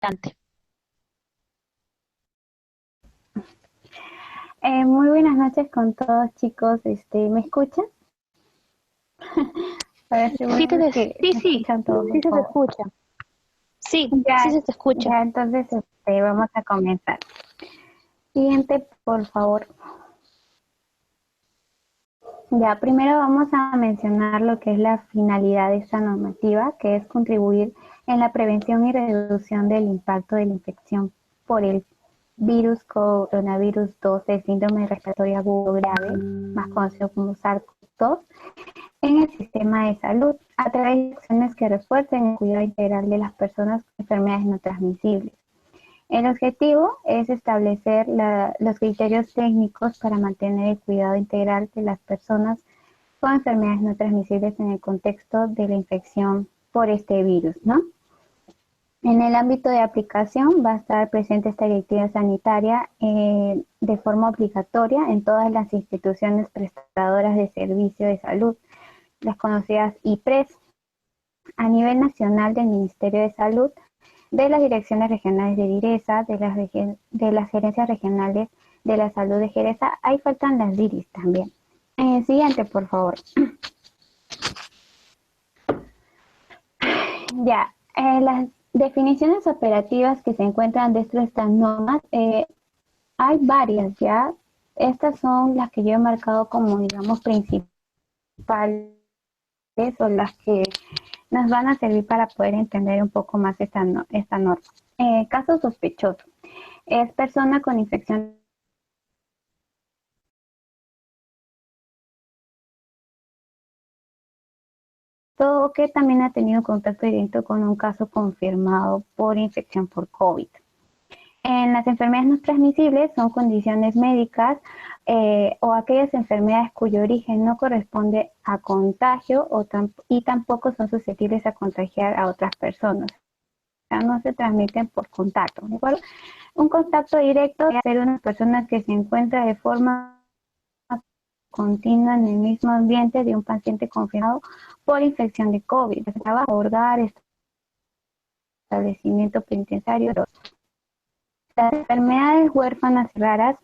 Adelante. Muy buenas noches con todos, chicos. ¿Me escuchan? Para asegurarme que Sí, me sí, escuchan todos, sí por se te favor. escucha. Sí Ya, se te escucha. ya, entonces vamos a comenzar. Siguiente, por favor. Ya, primero vamos a mencionar lo que es la finalidad de esta normativa, que es contribuir en la prevención y reducción del impacto de la infección por el virus coronavirus 2 del síndrome respiratorio agudo grave, más conocido como SARS-CoV-2, en el sistema de salud, a través de acciones que refuercen el cuidado integral de las personas con enfermedades no transmisibles. El objetivo es establecer los criterios técnicos para mantener el cuidado integral de las personas con enfermedades no transmisibles en el contexto de la infección por este virus, ¿no? En el ámbito de aplicación va a estar presente esta directiva sanitaria de forma obligatoria en todas las instituciones prestadoras de servicio de salud, las conocidas IPRES, a nivel nacional del Ministerio de Salud, de las direcciones regionales de DIRESA, de las gerencias regionales de la salud de Jereza. Ahí faltan las DIRIS también. Siguiente, por favor. Ya, las definiciones operativas que se encuentran dentro de estas normas, hay varias, ¿ya? Estas son las que yo he marcado como, digamos, principales o las que nos van a servir para poder entender un poco más esta norma. Caso sospechoso. Es persona con infección o que también ha tenido contacto directo con un caso confirmado por infección por COVID. En las enfermedades no transmisibles son condiciones médicas o aquellas enfermedades cuyo origen no corresponde a contagio y tampoco son susceptibles a contagiar a otras personas. O sea, no se transmiten por contacto, ¿de acuerdo? Un contacto directo debe ser una persona que se encuentra de forma continua en el mismo ambiente de un paciente confirmado por infección de COVID, trabajo, hogar, establecimiento penitenciario. Las enfermedades huérfanas y raras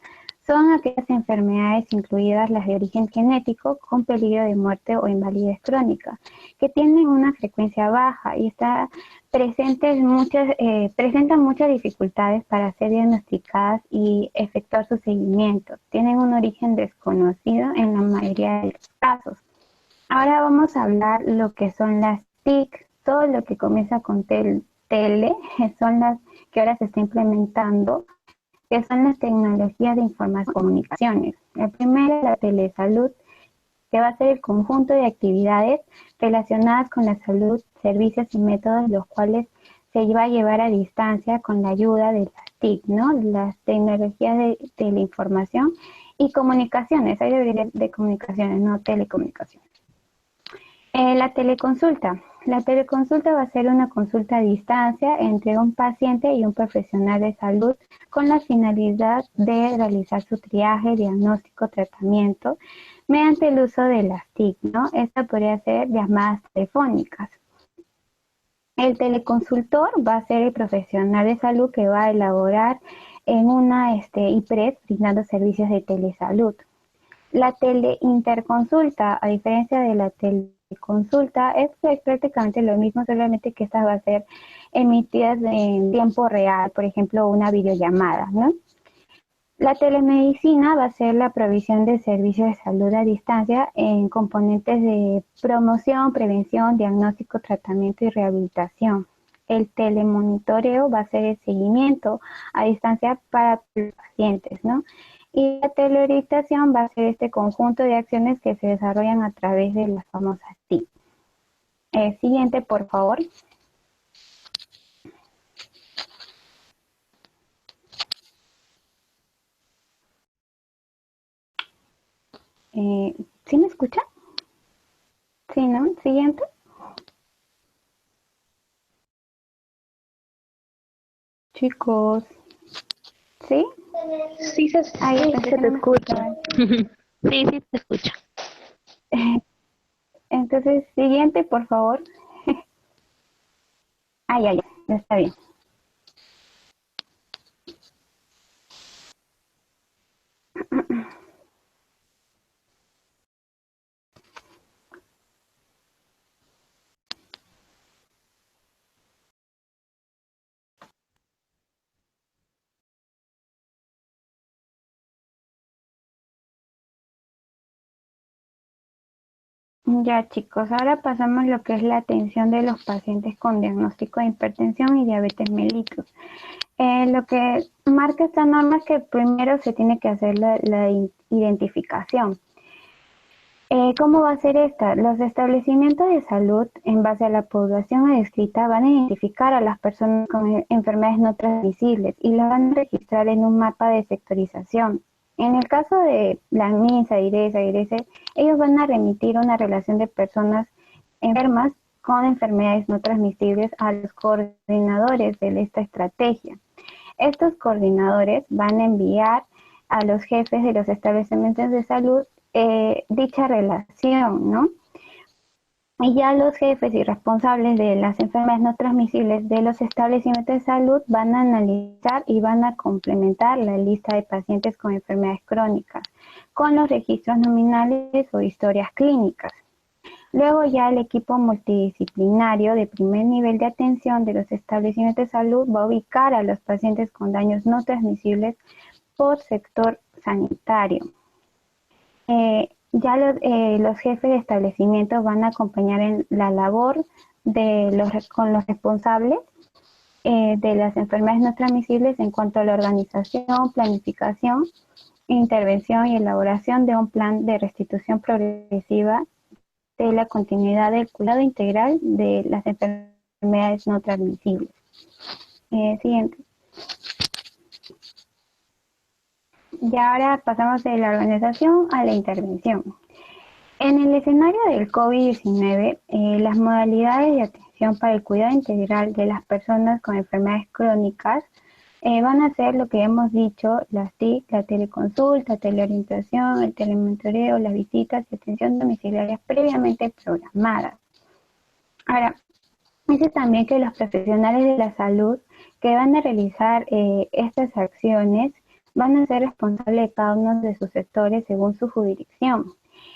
son aquellas enfermedades, incluidas las de origen genético, con peligro de muerte o invalidez crónica, que tienen una frecuencia baja y presentan muchas dificultades para ser diagnosticadas y efectuar su seguimiento. Tienen un origen desconocido en la mayoría de los casos. Ahora vamos a hablar lo que son las TIC, todo lo que comienza con tele, son las que ahora se está implementando, que son las tecnologías de información y comunicaciones. La primera es la telesalud, que va a ser el conjunto de actividades relacionadas con la salud, servicios y métodos, los cuales se va a llevar a distancia con la ayuda de las TIC, ¿no? Las tecnologías de la información y comunicaciones, hay de comunicaciones, no telecomunicaciones. La teleconsulta. La teleconsulta va a ser una consulta a distancia entre un paciente y un profesional de salud con la finalidad de realizar su triaje, diagnóstico, tratamiento mediante el uso de las TIC, ¿no? Esta podría ser llamadas telefónicas. El teleconsultor va a ser el profesional de salud que va a elaborar en una IPRES brindando servicios de telesalud. La teleinterconsulta, a diferencia de la teleconsulta, es prácticamente lo mismo, solamente que esta va a ser emitida en tiempo real, por ejemplo, una videollamada, ¿no? La telemedicina va a ser la provisión de servicios de salud a distancia en componentes de promoción, prevención, diagnóstico, tratamiento y rehabilitación. El telemonitoreo va a ser el seguimiento a distancia para los pacientes, ¿no? Y la teleorientación va a ser este conjunto de acciones que se desarrollan a través de las famosas TIC. Siguiente, por favor. ¿Sí me escucha? Sí, ¿no? Siguiente. Chicos, ¿sí? Ahí Sí, pensé se que te no me escucha. escuchaban. Sí, sí te escucha. Entonces, siguiente, por favor. Ya está bien. Ya chicos, ahora pasamos a lo que es la atención de los pacientes con diagnóstico de hipertensión y diabetes mellitus. Lo que marca esta norma es que primero se tiene que hacer la identificación. ¿Cómo va a ser esta? Los establecimientos de salud, en base a la población descrita, van a identificar a las personas con enfermedades no transmisibles y las van a registrar en un mapa de sectorización. En el caso de la MINSA, IRESA, IRESE, ellos van a remitir una relación de personas enfermas con enfermedades no transmisibles a los coordinadores de esta estrategia. Estos coordinadores van a enviar a los jefes de los establecimientos de salud dicha relación, ¿no? Y ya los jefes y responsables de las enfermedades no transmisibles de los establecimientos de salud van a analizar y van a complementar la lista de pacientes con enfermedades crónicas con los registros nominales o historias clínicas. Luego ya el equipo multidisciplinario de primer nivel de atención de los establecimientos de salud va a ubicar a los pacientes con daños no transmisibles por sector sanitario. Ya los jefes de establecimientos van a acompañar en la labor con los responsables de las enfermedades no transmisibles en cuanto a la organización, planificación, intervención y elaboración de un plan de restitución progresiva de la continuidad del cuidado integral de las enfermedades no transmisibles. Siguiente. Y ahora pasamos de la organización a la intervención. En el escenario del COVID-19, las modalidades de atención para el cuidado integral de las personas con enfermedades crónicas van a ser lo que hemos dicho, las TIC, la teleconsulta, teleorientación, el telemonitoreo, las visitas y atención domiciliaria previamente programadas. Ahora, dice también que los profesionales de la salud que van a realizar estas acciones van a ser responsables de cada uno de sus sectores según su jurisdicción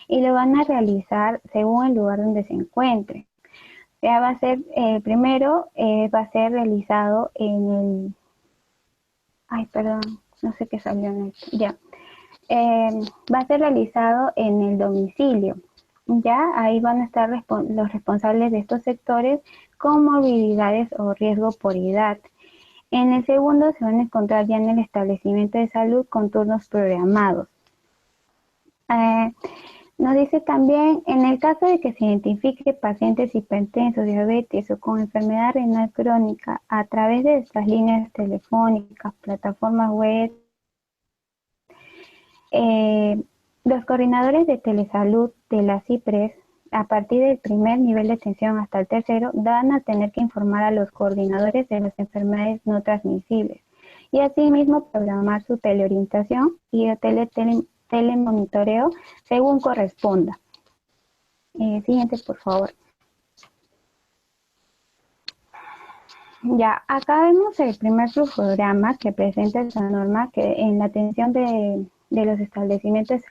y lo van a realizar según el lugar donde se encuentre. Ya va a ser, primero va a ser realizado en el... Ay, perdón, no sé qué salió en esto. Ya. Va a ser realizado en el domicilio. Ya, ahí van a estar los responsables de estos sectores con movilidades o riesgo por edad. En el segundo se van a encontrar ya en el establecimiento de salud con turnos programados. Nos dice también, en el caso de que se identifique pacientes hipertensos, diabetes o con enfermedad renal crónica a través de estas líneas telefónicas, plataformas web, los coordinadores de telesalud de la CIPRES, a partir del primer nivel de atención hasta el tercero, van a tener que informar a los coordinadores de las enfermedades no transmisibles y asimismo programar su teleorientación y el telemonitoreo según corresponda. Siguiente, por favor. Ya, acá vemos el primer flujograma que presenta esta norma que en la atención de los establecimientos de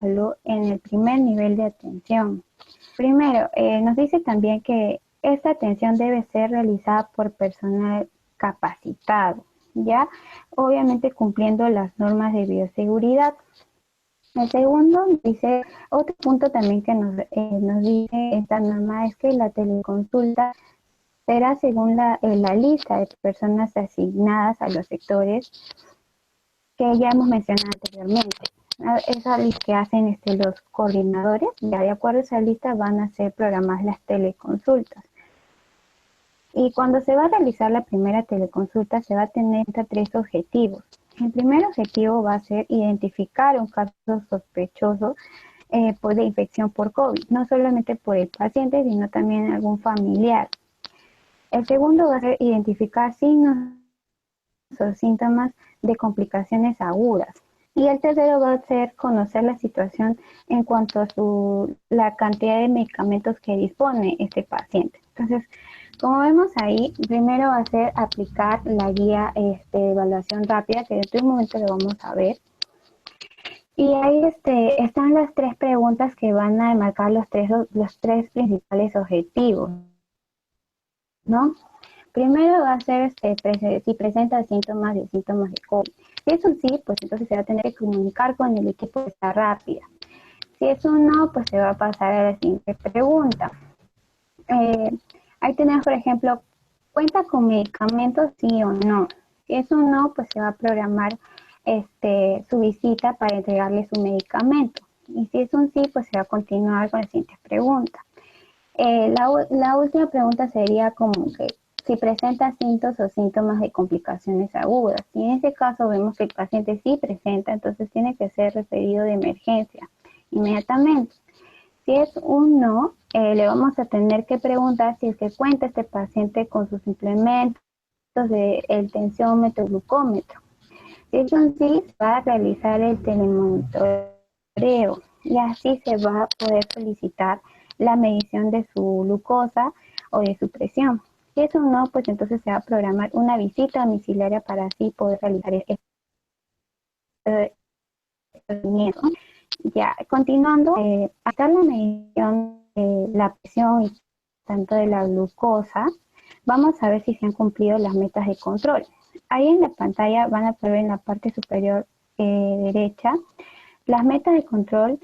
salud en el primer nivel de atención. Primero, nos dice también que esta atención debe ser realizada por personal capacitado, ¿ya? Obviamente cumpliendo las normas de bioseguridad. El segundo dice, otro punto también que nos dice esta norma es que la teleconsulta será según la lista de personas asignadas a los sectores que ya hemos mencionado anteriormente. Esa lista que hacen los coordinadores, ya de acuerdo a esa lista van a ser programadas las teleconsultas. Y cuando se va a realizar la primera teleconsulta se va a tener tres objetivos. El primer objetivo va a ser identificar un caso sospechoso de infección por COVID, no solamente por el paciente, sino también algún familiar. El segundo va a ser identificar signos o síntomas de complicaciones agudas. Y el tercero va a ser conocer la situación en cuanto a la cantidad de medicamentos que dispone este paciente. Entonces, como vemos ahí, primero va a ser aplicar la guía de evaluación rápida, que dentro de un momento lo vamos a ver. Y ahí están las tres preguntas que van a marcar los tres principales objetivos, ¿no? Primero va a ser si presenta síntomas de COVID. Si es un sí, pues entonces se va a tener que comunicar con el equipo de esta rápida. Si es un no, pues se va a pasar a la siguiente pregunta. Eh, Ahí tenemos, por ejemplo, ¿cuenta con medicamentos, sí o no? Si es un no, pues se va a programar su visita para entregarle su medicamento. Y si es un sí, pues se va a continuar con la siguiente pregunta. La última pregunta sería como que si presenta síntomas de complicaciones agudas. Si en ese caso vemos que el paciente sí presenta, entonces tiene que ser referido de emergencia inmediatamente. Si es un no, le vamos a tener que preguntar si es que cuenta este paciente con sus implementos de el tensiómetro, el glucómetro. Si es un sí, se va a realizar el telemonitoreo y así se va a poder solicitar la medición de su glucosa o de su presión. Si es un no, pues entonces se va a programar una visita domiciliaria para así poder realizar este procedimiento. Ya, continuando, hasta la medición de la presión y tanto de la glucosa, vamos a ver si se han cumplido las metas de control. Ahí en la pantalla van a poder ver en la parte superior derecha las metas de control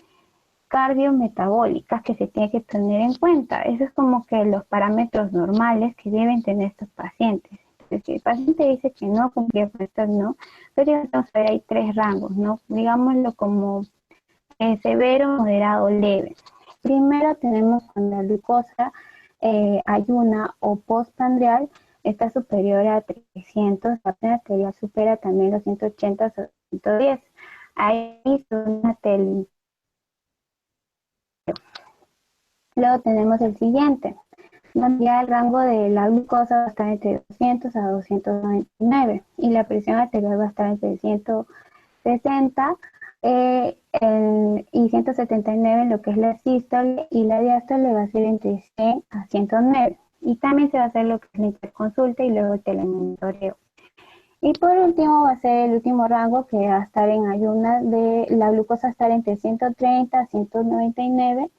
cardiometabólicas que se tiene que tener en cuenta. Eso es como que los parámetros normales que deben tener estos pacientes. Entonces, si el paciente dice que no cumplió con estos, no, pero entonces hay tres rangos, ¿no? Digámoslo como severo, moderado, leve. Primero tenemos cuando la glucosa ayuna o postprandial está superior a 300, la pena arterial supera también los 180 o 110. Ahí es una tel. Luego tenemos el siguiente, donde ya el rango de la glucosa va a estar entre 200 a 299 y la presión arterial va a estar entre 160 y 179 en lo que es la sístole, y la diástole va a ser entre 100 a 109. Y también se va a hacer lo que es la interconsulta y luego el telemonitoreo. Y por último va a ser el último rango, que va a estar en ayuna de la glucosa, estar entre 130 a 199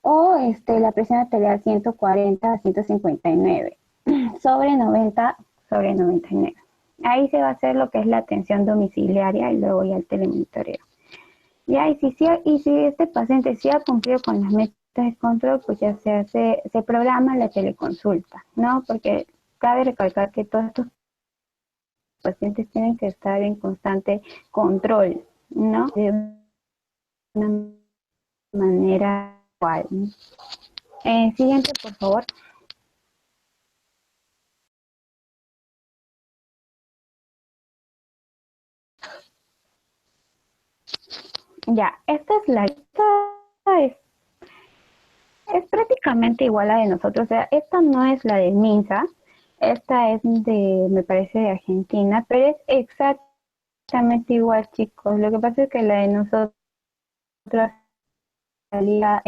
o la presión arterial 140 a 159 sobre 90 sobre 99. Ahí se va a hacer lo que es la atención domiciliaria y luego ya el telemonitoreo. Ya, y si este paciente sí ha cumplido con las metas de control, pues ya se programa la teleconsulta, ¿no? Porque cabe recalcar que todos estos pacientes tienen que estar en constante control, ¿no? De una manera igual. Siguiente, por favor. Ya, esta es prácticamente igual a la de nosotros. O sea, esta no es la de Minsa, esta es me parece, de Argentina, pero es exactamente igual, chicos. Lo que pasa es que la de nosotros salía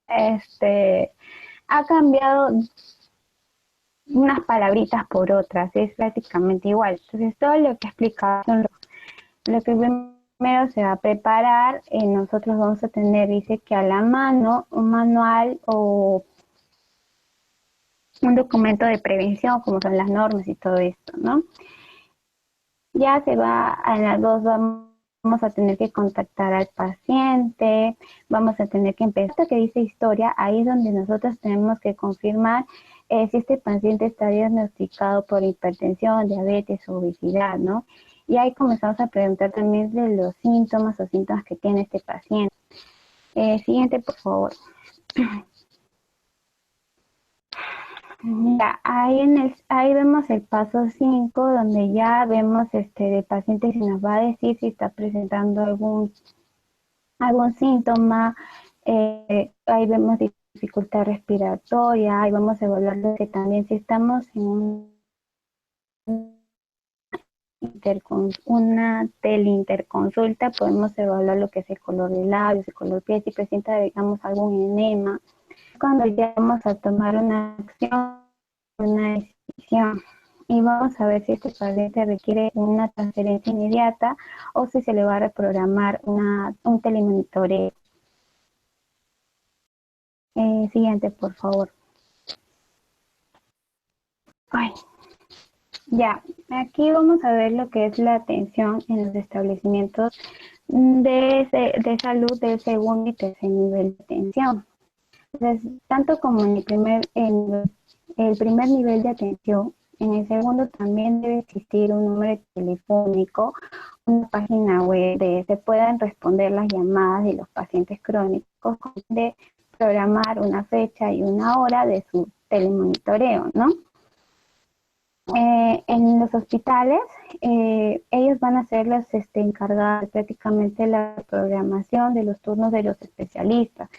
este, ha cambiado unas palabritas por otras, es prácticamente igual. Entonces, todo lo que he explicado son lo que primero se va a preparar. Nosotros vamos a tener, dice que a la mano, un manual o un documento de prevención, como son las normas y todo esto, ¿no? Ya se va, a las dos vamos a tener que contactar al paciente, vamos a tener que empezar, esto que dice historia, ahí es donde nosotros tenemos que confirmar si este paciente está diagnosticado por hipertensión, diabetes o obesidad, ¿no? Y ahí comenzamos a preguntar también de los síntomas o síntomas que tiene este paciente. Siguiente, por favor. Mira, ahí vemos el paso 5, donde ya vemos del paciente, si nos va a decir si está presentando algún síntoma. Ahí vemos dificultad respiratoria, ahí vamos a evaluar que también si estamos en una teleinterconsulta, podemos evaluar lo que es el color de labios, el color piel, si presenta, digamos, algún enema. Cuando ya vamos a tomar una acción, una decisión, y vamos a ver si este paciente requiere una transferencia inmediata o si se le va a reprogramar un telemonitoreo. Siguiente, por favor. Ay, ya, aquí vamos a ver lo que es la atención en los establecimientos de salud del segundo y tercer nivel de atención. Entonces, tanto como el primer nivel de atención, en el segundo también debe existir un número telefónico, una página web donde se puedan responder las llamadas de los pacientes crónicos, de programar una fecha y una hora de su telemonitoreo, ¿no? En los hospitales, ellos van a ser los encargados prácticamente de la programación de los turnos de los especialistas.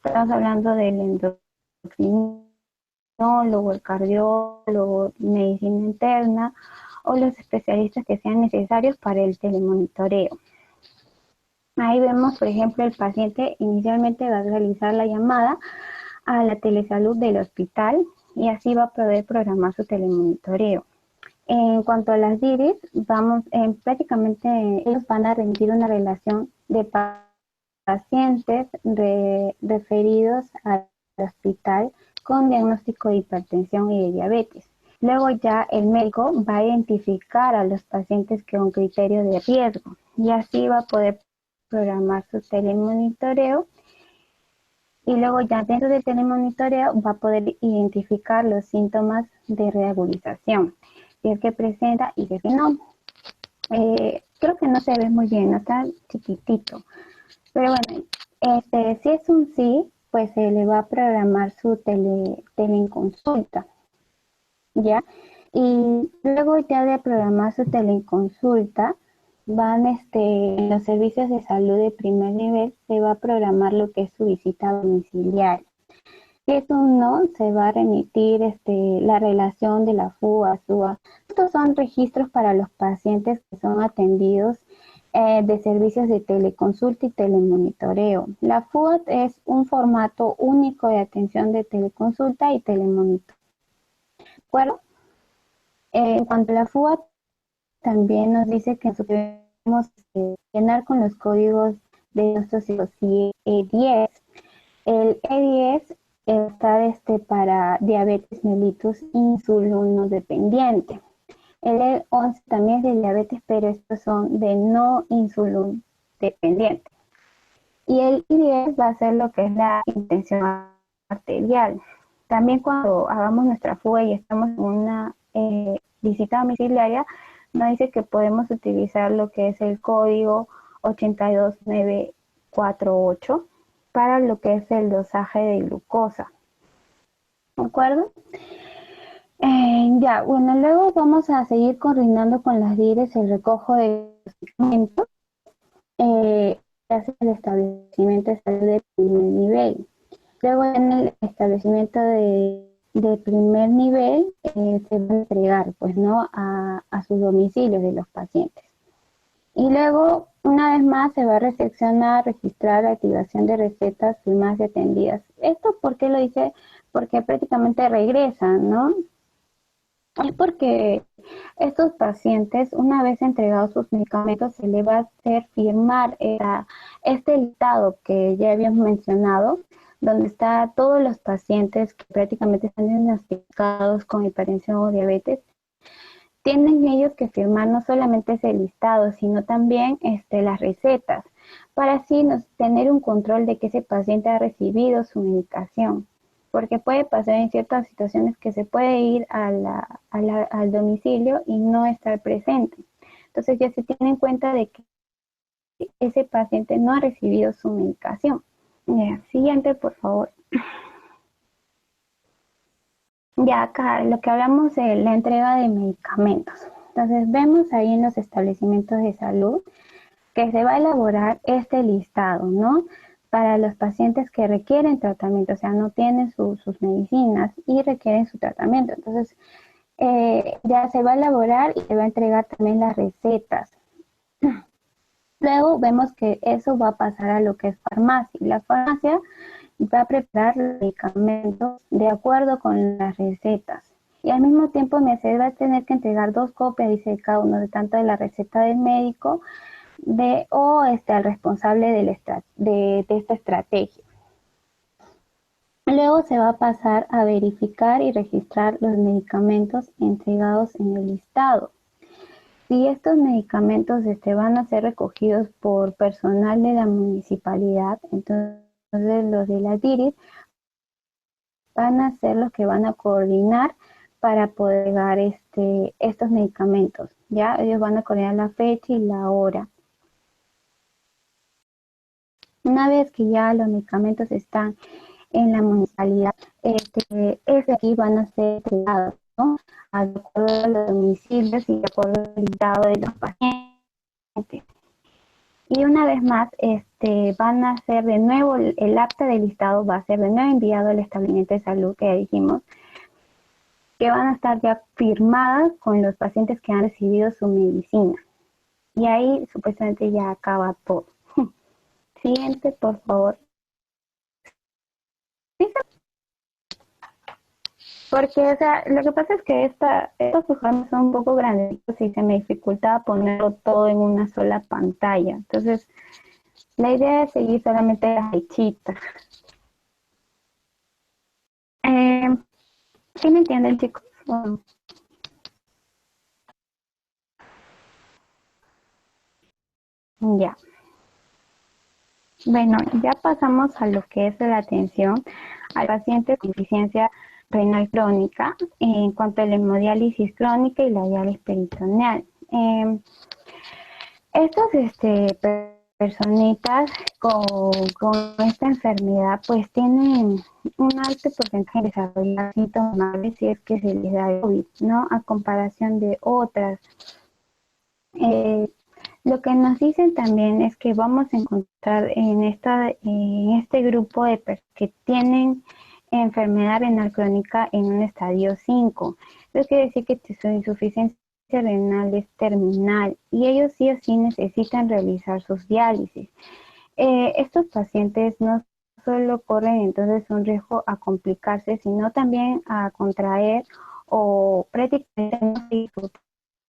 Estamos hablando del endocrinólogo, el cardiólogo, medicina interna o los especialistas que sean necesarios para el telemonitoreo. Ahí vemos, por ejemplo, el paciente inicialmente va a realizar la llamada a la telesalud del hospital y así va a poder programar su telemonitoreo. En cuanto a las DIRIs, prácticamente ellos van a remitir una relación de pacientes referidos al hospital con diagnóstico de hipertensión y de diabetes. Luego ya el médico va a identificar a los pacientes con criterio de riesgo y así va a poder programar su telemonitoreo. Y luego ya dentro del telemonitoreo va a poder identificar los síntomas de reagudización, si es que presenta y si es que no. Creo que no se ve muy bien, no está chiquitito. Pero bueno, si es un sí, pues se le va a programar su teleconsulta, ¿ya? Y luego ya de programar su teleconsulta, en los servicios de salud de primer nivel, se va a programar lo que es su visita domiciliaria. Si es un no, se va a remitir la relación de la FUA, SUA. Estos son registros para los pacientes que son atendidos de servicios de teleconsulta y telemonitoreo. La FUA es un formato único de atención de teleconsulta y telemonitoreo. ¿De acuerdo? En cuanto a la FUA, también nos dice que debemos llenar con los códigos de nuestros E10. El E10 está para diabetes mellitus insulino dependiente. El E11 también es de diabetes, pero estos son de no insulino dependiente. Y el I10 va a ser lo que es la hipertensión arterial. También cuando hagamos nuestra fuga y estamos en una visita domiciliaria, nos dice que podemos utilizar lo que es el código 82948 para lo que es el dosaje de glucosa. ¿De acuerdo? Bueno, luego vamos a seguir coordinando con las DIRES el recojo de los medicamentos, hace el establecimiento de salud de primer nivel. Luego en el establecimiento de primer nivel se va a entregar, pues, ¿no? a sus domicilios de los pacientes. Y luego, una vez más, se va a recepcionar, registrar la activación de recetas firmadas y atendidas. ¿Esto por qué lo dice? Porque prácticamente regresan, ¿no? Es porque estos pacientes, una vez entregados sus medicamentos, se les va a hacer firmar este listado que ya habíamos mencionado, donde está todos los pacientes que prácticamente están diagnosticados con hipertensión o diabetes. Tienen ellos que firmar no solamente ese listado, sino también las recetas, para así tener un control de que ese paciente ha recibido su medicación. Porque puede pasar en ciertas situaciones que se puede ir al domicilio y no estar presente. Entonces ya se tiene en cuenta de que ese paciente no ha recibido su medicación. Siguiente, por favor. Ya acá lo que hablamos de la entrega de medicamentos. Entonces vemos ahí en los establecimientos de salud que se va a elaborar este listado, ¿no? Para los pacientes que requieren tratamiento, o sea, no tienen sus medicinas y requieren su tratamiento. Entonces, ya se va a elaborar y se va a entregar también las recetas. Luego vemos que eso va a pasar a lo que es farmacia. La farmacia va a preparar los medicamentos de acuerdo con las recetas. Y al mismo tiempo se va a tener que entregar 2 copias, dice cada uno, de tanto de la receta del médico al responsable de esta estrategia. Luego se va a pasar a verificar y registrar los medicamentos entregados en el listado. si estos medicamentos van a ser recogidos por personal de la municipalidad, entonces los de la DIRIS van a ser los que van a coordinar para poder dar estos medicamentos. Ya ellos van a coordinar la fecha y la hora. Una vez que ya los medicamentos están en la municipalidad, aquí van a ser entregados, ¿no? De acuerdo a los domicilios y de acuerdo al listado de los pacientes. Y una vez más, van a ser de nuevo, el acta de listado va a ser de nuevo enviado al establecimiento de salud, que ya dijimos, que van a estar ya firmadas con los pacientes que han recibido su medicina. Y ahí supuestamente ya acaba todo. Siguiente, por favor. Porque, o sea, lo que pasa es que estos programas son un poco grandes y se me dificultaba ponerlo todo en una sola pantalla. Entonces, la idea es seguir solamente las flechitas. ¿Sí me entienden, chicos? Ya. Bueno, ya pasamos a lo que es la atención al paciente con insuficiencia renal crónica en cuanto a la hemodiálisis crónica y la diálisis peritoneal. Estas personitas con esta enfermedad pues tienen un alto porcentaje de desarrollar síntomas si es que se les da COVID, ¿no? A comparación de otras. Lo que nos dicen también es que vamos a encontrar en este grupo de personas que tienen enfermedad renal crónica en un estadio 5. Eso quiere decir que su insuficiencia renal es terminal y ellos sí o sí necesitan realizar sus diálisis. Estos pacientes no solo corren entonces un riesgo a complicarse, sino también a contraer o prácticamente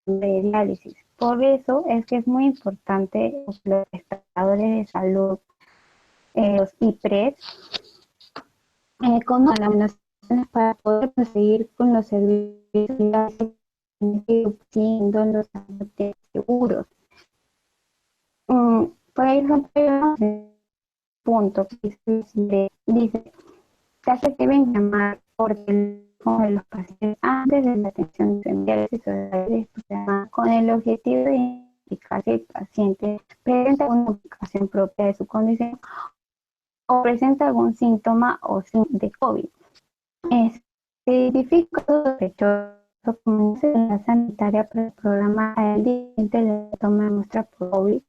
de diálisis. Por eso es que es muy importante los prestadores de salud, los IPRES, con las recomendaciones para poder proseguir con los servicios siendo los seguros. Por ahí rompemos el punto que dice, casos deben llamar por teléfono de los pacientes antes de la atención de diálisis o con el objetivo de identificar si el paciente presenta una complicación propia de su condición o presenta algún síntoma o de COVID. Se identifica todo sospechoso como una sanitaria para el programa al día siguiente de la toma de muestra por COVID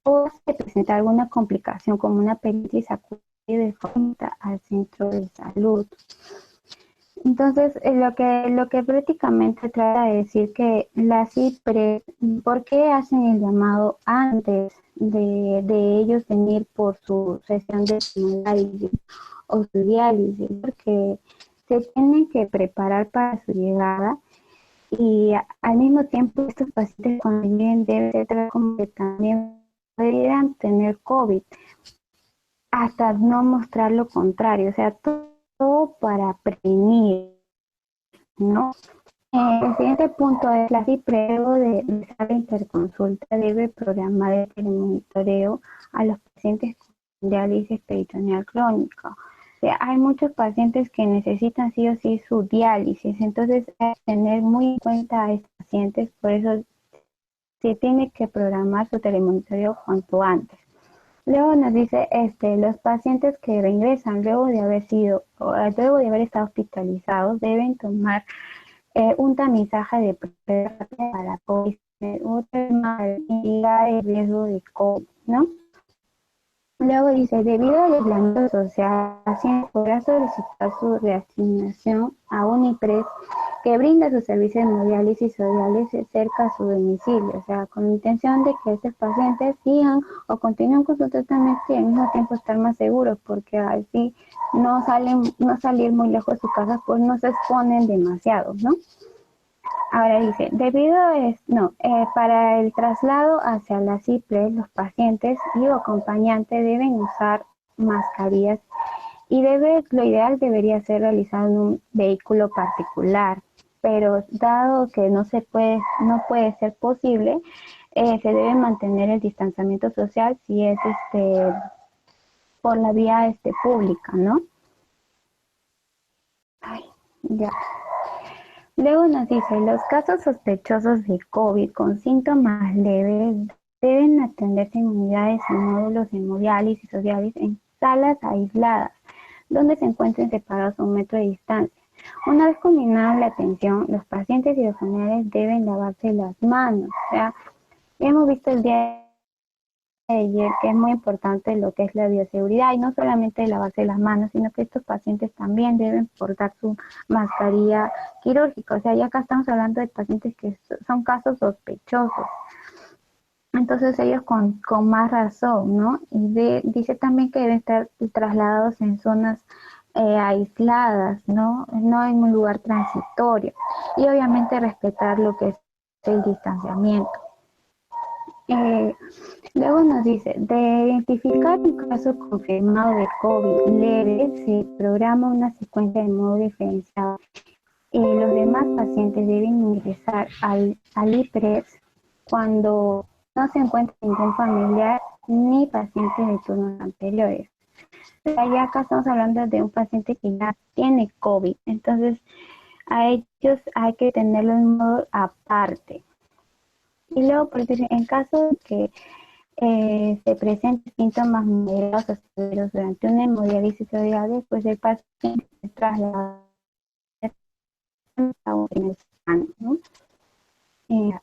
o se presenta alguna complicación como una peritonitis acude de forma al centro de salud. Entonces, lo que prácticamente trata de decir que las IPRES, ¿por qué hacen el llamado antes de ellos venir por su sesión de hemodiálisis o su diálisis? Porque se tienen que preparar para su llegada y al mismo tiempo estos pacientes cuando lleguen deben ser como que también podrían tener COVID hasta no mostrar lo contrario, o sea, todo para prevenir, ¿no? El siguiente punto es la CIPRE, luego de realizar la interconsulta, debe programar el telemonitoreo a los pacientes con diálisis peritoneal crónica. O sea, hay muchos pacientes que necesitan sí o sí su diálisis, entonces hay que tener muy en cuenta a estos pacientes, por eso se tiene que programar su telemonitoreo cuanto antes. Luego nos dice, los pacientes que reingresan luego de haber estado hospitalizados deben tomar un tamizaje de para COVID, mitigar el riesgo de COVID, ¿no? Luego dice, debido al aislamiento social, el paciente podrá solicitar su reasignación a un IPRES que brinda su servicio de hemodiálisis o diálisis cerca a su domicilio, o sea, con la intención de que estos pacientes sigan o continúen con su tratamiento y al mismo tiempo estar más seguros, porque así no salir muy lejos de su casa, pues no se exponen demasiado, ¿no? Ahora dice, para el traslado hacia la CIPRES, los pacientes y o acompañantes deben usar mascarillas y lo ideal debería ser realizado en un vehículo particular. pero dado que no puede ser posible, se debe mantener el distanciamiento social si es por la vía pública, ¿no? Ay, ya. Luego nos dice, los casos sospechosos de COVID con síntomas leves deben atenderse en unidades y módulos de hemodiálisis o diálisis en salas aisladas, donde se encuentren separados a 1 metro de distancia. Una vez culminada la atención, los pacientes y los familiares deben lavarse las manos. O sea, hemos visto el día de ayer que es muy importante lo que es la bioseguridad y no solamente lavarse las manos, sino que estos pacientes también deben portar su mascarilla quirúrgica. O sea, ya acá estamos hablando de pacientes que son casos sospechosos. Entonces ellos con más razón, ¿no? Y dice también que deben estar trasladados en zonas aisladas, ¿no? No en un lugar transitorio. Y obviamente respetar lo que es el distanciamiento. Luego nos dice, de identificar un caso confirmado de COVID leve, se programa una secuencia de modo diferenciado. Los demás pacientes deben ingresar al IPRES cuando no se encuentra ningún familiar ni paciente de turnos anteriores. Ya acá estamos hablando de un paciente que ya tiene COVID, entonces a ellos hay que tenerlo en modo aparte. Y luego, porque en caso de que se presenten síntomas moderados o severos durante una hemodiálisis o diálisis, pues el paciente se traslada a un primer plano, ¿no? Y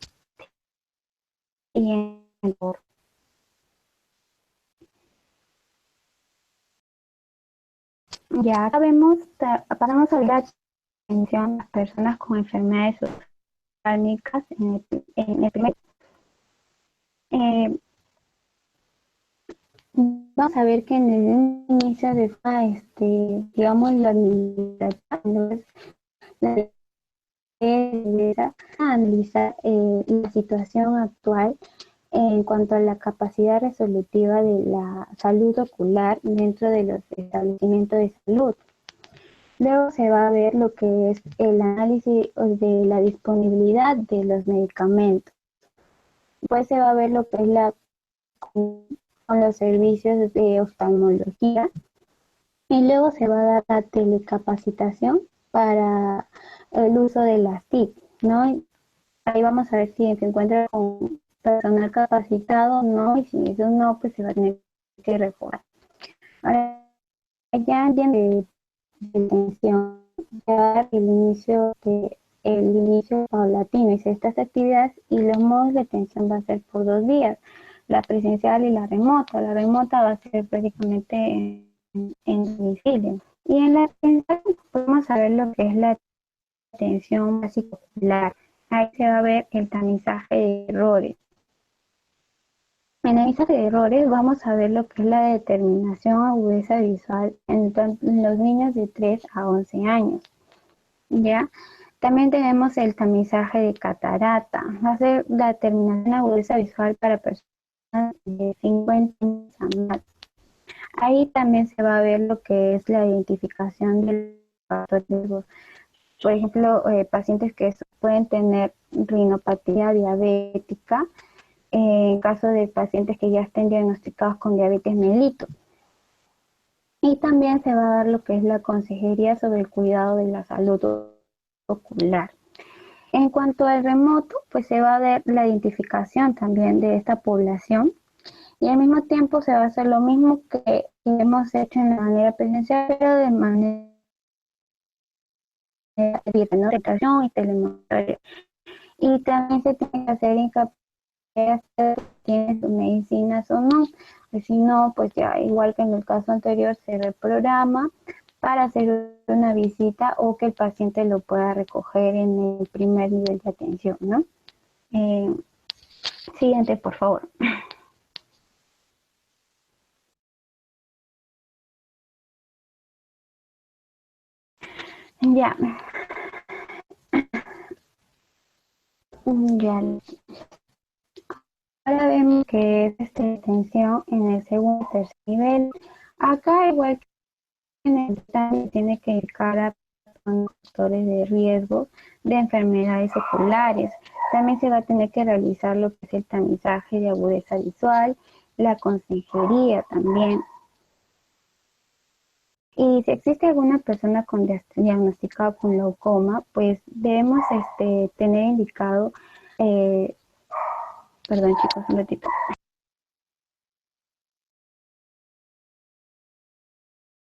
en el ya sabemos, paramos a la atención a las personas con enfermedades crónicas en el primer. Eh, Vamos a ver que en el inicio de digamos, la administración, la analizar la situación actual en cuanto a la capacidad resolutiva de la salud ocular dentro de los establecimientos de salud. Luego se va a ver lo que es el análisis de la disponibilidad de los medicamentos. Después se va a ver lo que es con los servicios de oftalmología. Y luego se va a dar la telecapacitación para el uso de las TIC, ¿no? Ahí vamos a ver si se encuentra con personal capacitado o no, y si eso no, pues se va a tener que reformar. Ahora, ya en detención, ya el inicio paulatino y estas actividades y los modos de atención va a ser por 2 días, la presencial y la remota. La remota va a ser prácticamente en domicilio. Y en la presencial podemos saber lo que es la atención básica ocular. Ahí se va a ver el tamizaje de errores. En el tamizaje de errores vamos a ver lo que es la determinación agudeza visual en los niños de 3 a 11 años. ¿Ya? También tenemos el tamizaje de catarata. Va a ser la determinación agudeza visual para personas de 50 años a más. Ahí también se va a ver lo que es la identificación del factor de riesgo. Por ejemplo, pacientes que pueden tener rinopatía diabética, en caso de pacientes que ya estén diagnosticados con diabetes mellitus. Y también se va a dar lo que es la consejería sobre el cuidado de la salud ocular. En cuanto al remoto, pues se va a ver la identificación también de esta población y al mismo tiempo se va a hacer lo mismo que hemos hecho en la manera presencial, pero de manera ¿no? Y telemonitorio. Y también se tiene que hacer hincapié si tiene sus medicinas o no. Pues si no, pues ya igual que en el caso anterior se reprograma para hacer una visita o que el paciente lo pueda recoger en el primer nivel de atención, ¿no? Siguiente, por favor. Ya. Ya. Ahora vemos que es atención en el segundo y tercer nivel. Acá igual que en el tiene que indicar a factores de riesgo de enfermedades oculares. También se va a tener que realizar lo que es el tamizaje de agudeza visual, la consejería también. Y si existe alguna persona con diagnosticado con glaucoma, pues debemos tener indicado, perdón chicos, un ratito.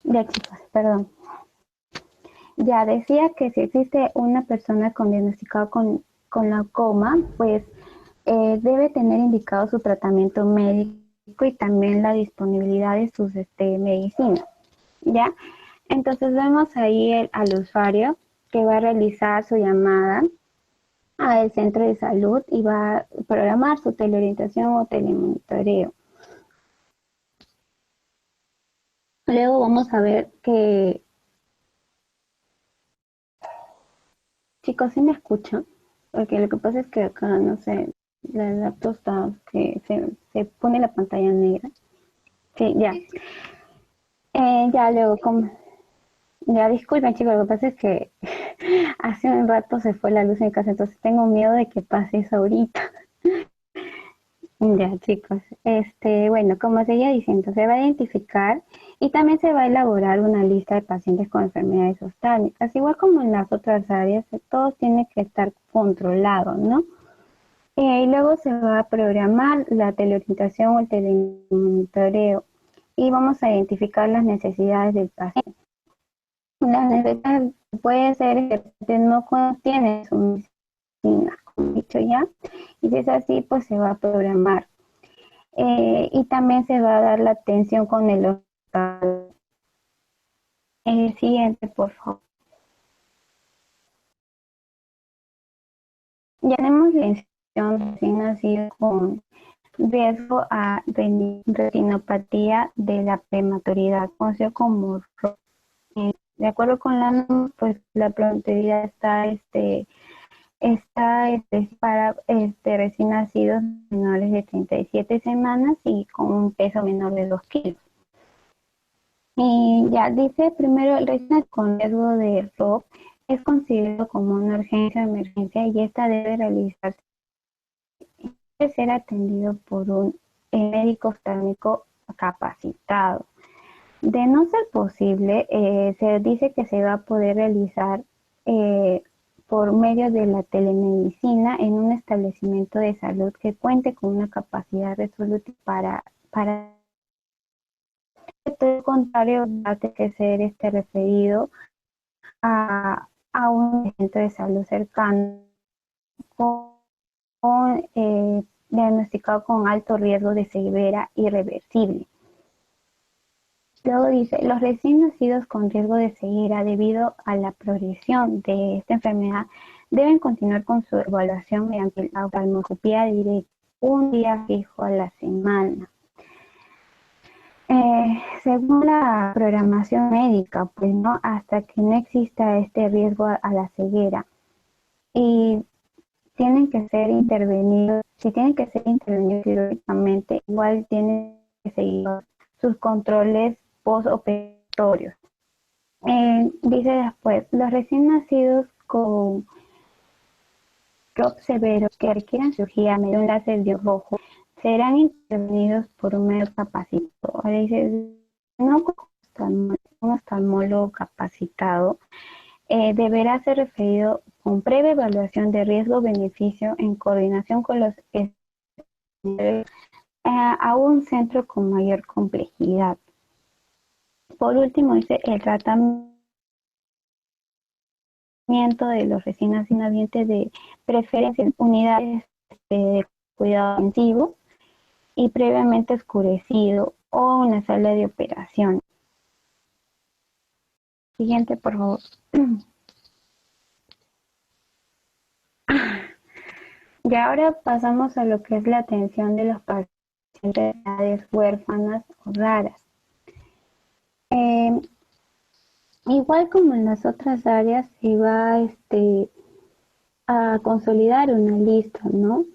Ya chicos, perdón. Ya decía que si existe una persona con diagnosticado con glaucoma, pues debe tener indicado su tratamiento médico y también la disponibilidad de sus medicinas, ¿ya? Entonces vemos ahí al usuario que va a realizar su llamada al centro de salud y va a programar su teleorientación o telemonitoreo. Luego vamos a ver que... Chicos, ¿sí me escuchan? Porque lo que pasa es que acá, no sé, la laptop está que se pone la pantalla negra. Sí, ya. Ya luego, como... Ya disculpen chicos, lo que pasa es que hace un rato se fue la luz en mi casa, entonces tengo miedo de que pase eso ahorita. Ya chicos, bueno, como seguía diciendo, se va a identificar y también se va a elaborar una lista de pacientes con enfermedades oftálmicas, igual como en las otras áreas, todos tienen que estar controlados, ¿no? Y luego se va a programar la teleorientación o el telemonitoreo y vamos a identificar las necesidades del paciente. Las necesidades puede ser que el paciente no contiene su medicina, como he dicho ya, y si es así, pues se va a programar. Y también se va a dar la atención con el hospital. Siguiente, por favor. Ya tenemos la mención recién nacido con riesgo a retinopatía de la prematuridad, conocido como ROP. De acuerdo con la norma, pues la prematuridad está para recién nacidos menores de 37 semanas y con un peso menor de 2 kilos. Y ya dice primero, el recién con riesgo de ROP es considerado como una urgencia o emergencia y esta debe realizarse, debe ser atendido por un médico oftálmico capacitado. De no ser posible, se dice que se va a poder realizar por medio de la telemedicina en un establecimiento de salud que cuente con una capacidad resolutiva para todo lo contrario, va a tener que ser referido a un centro de salud cercano diagnosticado con alto riesgo de ceguera irreversible. Luego dice, los recién nacidos con riesgo de ceguera debido a la progresión de esta enfermedad deben continuar con su evaluación mediante la oftalmoscopía directa, un día fijo a la semana. Según la programación médica, pues no, hasta que no exista este riesgo a la ceguera y tienen que ser intervenidos, si tienen que ser intervenidos quirúrgicamente, igual tienen que seguir sus controles postoperatorios. Dice después, los recién nacidos con ROP severo que requieran cirugía medio láser de rojo serán intervenidos por un médico capacitado. Ahora dice, no un oftalmólogo capacitado deberá ser referido con previa evaluación de riesgo-beneficio en coordinación con los a un centro con mayor complejidad. Por último, dice el tratamiento de los recién nacidos de preferencia en unidades de cuidado intensivo y previamente oscurecido o una sala de operación. Siguiente, por favor. Y ahora pasamos a lo que es la atención de los pacientes de edades huérfanas o raras. Igual como en las otras áreas, se va a consolidar una lista, ¿no?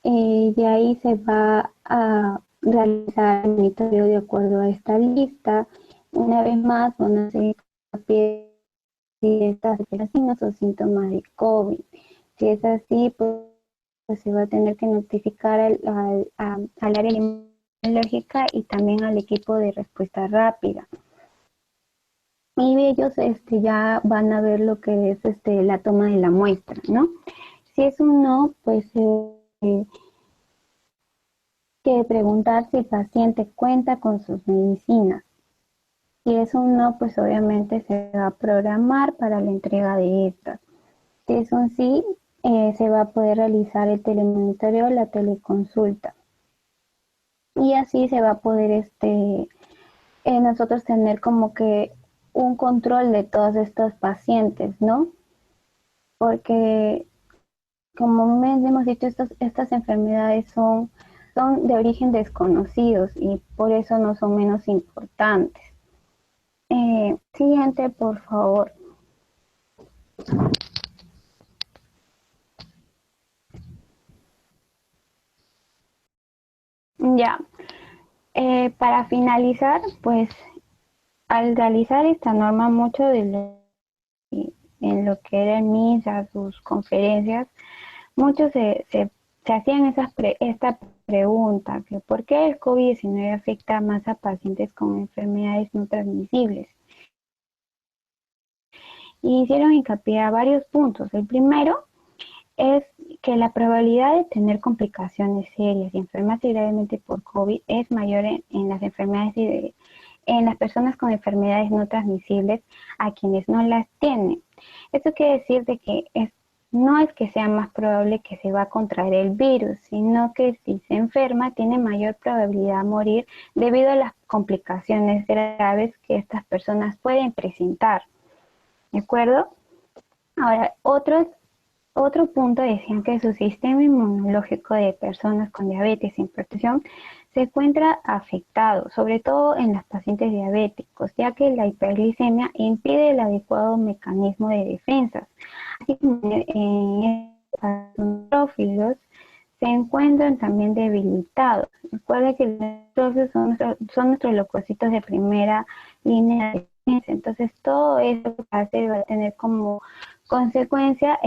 De ahí se va a realizar el monitoreo de acuerdo a esta lista. Una vez más, van a seguir si estas signos o síntomas de COVID. Si es así, pues se va a tener que notificar al área inmunológica y también al equipo de respuesta rápida. Y ellos ya van a ver lo que es la toma de la muestra, ¿no? Si es un no, pues que preguntar si el paciente cuenta con sus medicinas. Si es un no, pues obviamente se va a programar para la entrega de estas. Si es un sí, se va a poder realizar el telemonitoreo o la teleconsulta. Y así se va a poder nosotros tener como que un control de todos estos pacientes, ¿no? Porque, como hemos dicho, estas enfermedades son de origen desconocidos y por eso no son menos importantes. Siguiente, por favor. Ya, para finalizar, pues al realizar esta norma, mucho en lo que era en misa, sus conferencias, muchos se hacían esta pregunta, que ¿por qué el COVID-19 afecta más a pacientes con enfermedades no transmisibles? Y hicieron hincapié a varios puntos. El primero es que la probabilidad de tener complicaciones serias y enfermarse gravemente por COVID es mayor en las enfermedades en las personas con enfermedades no transmisibles a quienes no las tienen. Esto quiere decir de que no es que sea más probable que se va a contraer el virus, sino que si se enferma tiene mayor probabilidad de morir debido a las complicaciones graves que estas personas pueden presentar. ¿De acuerdo? Ahora, otro punto decían que su sistema inmunológico de personas con diabetes e hipertensión se encuentra afectado, sobre todo en los pacientes diabéticos, ya que la hiperglicemia impide el adecuado mecanismo de defensas. Así como en los neutrófilos se encuentran también debilitados. Recuerden que los neutrófilos son nuestros leucocitos de primera línea de defensa. Entonces, todo eso va a tener como consecuencia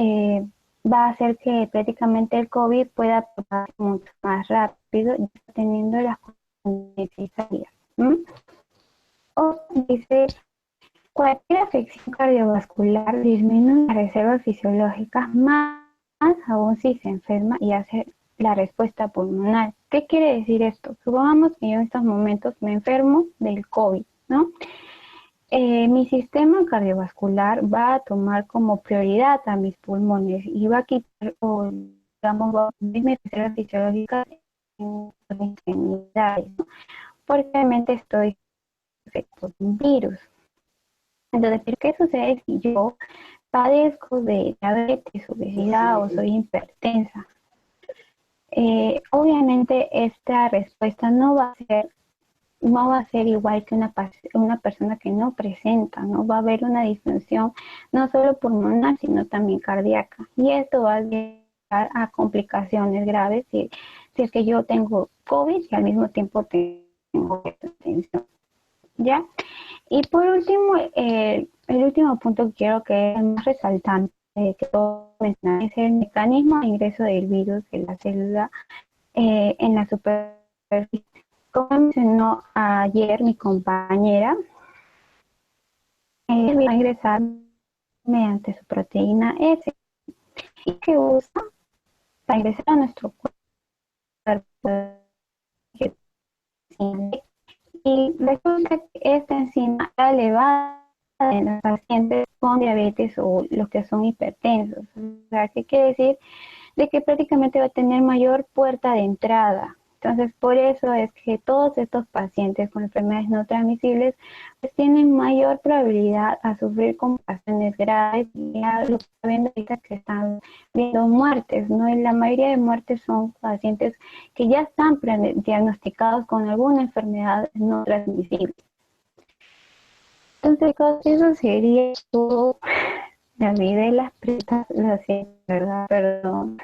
va a hacer que prácticamente el COVID pueda propagarse mucho más rápido, teniendo las condiciones necesarias. O dice, cualquier afección cardiovascular disminuye las reservas fisiológicas, más aún si se enferma y hace la respuesta pulmonar. ¿Qué quiere decir esto? Supongamos que yo en estos momentos me enfermo del COVID, ¿no? Mi sistema cardiovascular va a tomar como prioridad a mis pulmones y va a quitar, o digamos, va a mis reservas fisiológicas en las extremidades, ¿no? Porque realmente estoy infectado con un virus. Entonces, ¿qué sucede si yo padezco de diabetes, obesidad o soy hipertensa? Obviamente esta respuesta no va a ser igual que una persona que no presenta, ¿no? Va a haber una disfunción no solo pulmonar, sino también cardíaca. Y esto va a llevar a complicaciones graves si es que yo tengo COVID y al mismo tiempo tengo hipertensión, ¿ya? Y por último, el último punto que quiero que es el más resaltante que puedo mencionar es el mecanismo de ingreso del virus en la célula en la superficie. Como mencionó ayer mi compañera, va a ingresar mediante su proteína S y que usa para ingresar a nuestro cuerpo. Y resulta que esta enzima está elevada en los pacientes con diabetes o los que son hipertensos. O sea, ¿qué quiere decir? De que prácticamente va a tener mayor puerta de entrada. Entonces, por eso es que todos estos pacientes con enfermedades no transmisibles pues, tienen mayor probabilidad a sufrir complicaciones graves y ya lo que está viendo ahorita que están viendo muertes, ¿no? Y la mayoría de muertes son pacientes que ya están diagnosticados con alguna enfermedad no transmisible. Entonces, eso sería todo. Me olvidé las preguntas, lo sé, ¿verdad? Perdón.